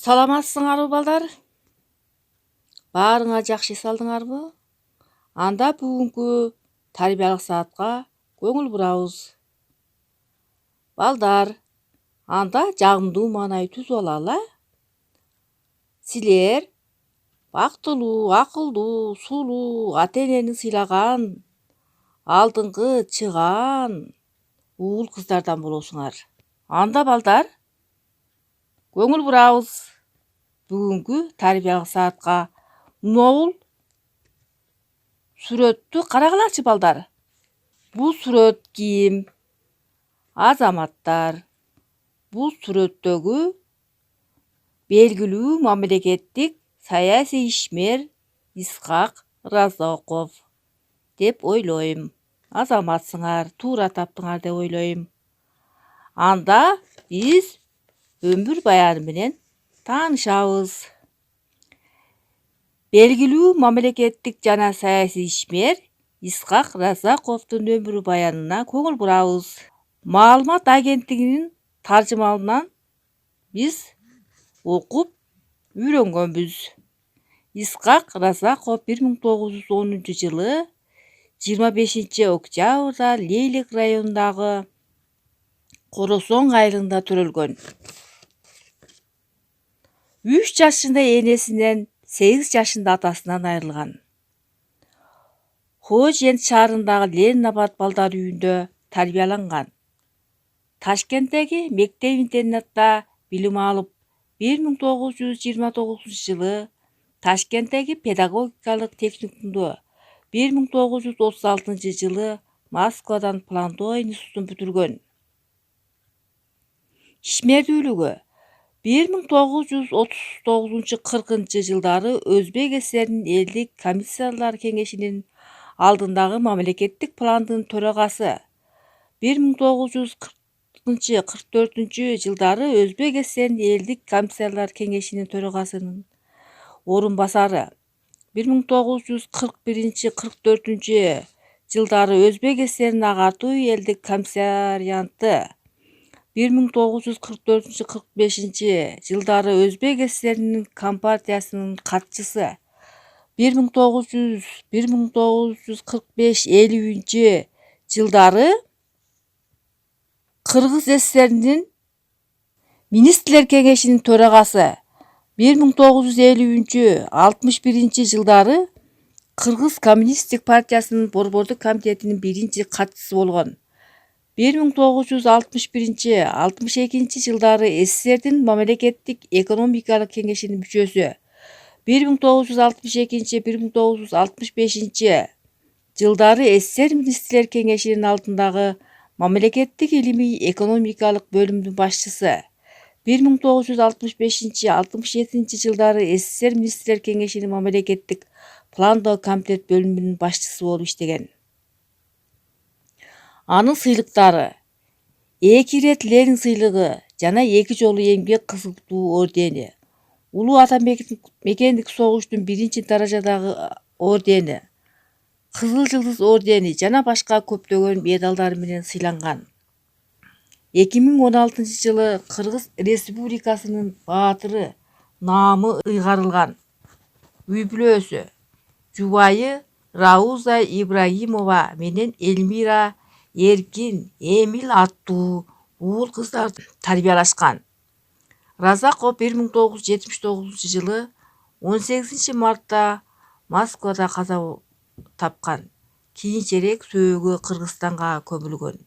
Саламатсыңарбы балдар? Баарыңа жакшы салдыңарбы? Анда бүгүнкү тарбиялык саатка көңүл бурабыз. Балдар, анда жагымдуу маанай түзүп алалы. Силер бактылуу, акылдуу, сулуу, ата-энени сыйлаган, алдыңкы чыгаан уул кыздардан болосуңар. Анда балдар, көңүл бурабыз. Бүгүнкү тарбиялык саатка могул сүрөттү карагылачы балдар. Бул сүрөт ким? Азаматтар. Бул сүрөттөгү белгилүү мамлекеттик саясий ишмер Исхак Разоков деп ойлойм. Азаматсыңар, туура таптыңар деп ойлойм. Анда биз өмүр баяны менен таанышабыз. Белгилүү мамлекеттик жана саясий ишмер Исхак Разоковдун өмүр баянына көңүл бурабыз. Маалымат агенттигинин таржымалынан биз окуп үйрөнгөнбүз. Исхак Разоков 1910 25 октябрда Лейлек районундагы Коросоң айылында төрөлгөн. 3 жашында энесинен, 8 жашында атасынан айрылган. Хожент шаарындагы Ленинабад балдар үйүндө тарбияланган. Ташкенттеги мектеп-интернатта билим алып, 1929 жылы Ташкенттеги педагогикалык техникумду, 1936 жылы Москвадан пландоо институтун бүтүргөн. Ишмердүүлүгү 1939-40 жылдары Өзбек ССРинин элдик комиссиялар кеңешинин алдындагы мамлекеттик пландын төрагасы. 1940-44 жылдары Өзбек ССРинин элдик комиссиялар кеңешинин төрагасынын орун басары. 1941-44 жылдары Өзбек ССРинин агартуу элдик комиссарианты. 1944-45 жылдары Өзбек ССРинин компартиясынын катчысы. 1945-50 жылдары Кыргыз ССРинин министрлер кеңешинин төрагасы. 1950-61 жылдары Кыргыз коммунисттик партиясынын борбордук комитетинин биринчи катчысы болгон. 1961-62 жылдары СССРдин мамлекеттик экономикалык кеңешинин мүчөсү. 1962-1965 жылдары СССР министрлер кеңешинин алдындагы мамлекеттик илимий экономикалык бөлүмүнүн башчысы. 1965-67 жылдары СССР министрлер кеңешинин мамлекеттик пландоо комитет бөлүмүнүн башчысы болуп иштеген. Анын сыйлыктары: 2 ирет Ленин сыйлыгы жана 2 жолу эмгек кызыл туу ордени, Улуу ата мекендик согуштун 1 даражадагы ордени, Кызыл жылдыз ордени жана башка көптөгөн медалдар менен сыйланган. 2016 жылы Кыргыз Республикасынын баатыры наамы ыйгарылган. Үй бүлөсү: жубайы Рауза Ибрагимова менен Эльмира Эркин Эмил аттуу уул кыздар тарбиялашкан. Разоков 1979 жылы 18 мартта Москвада каза тапкан. Кийинчерээк сөөгү Кыргызстанга көмүлгөн.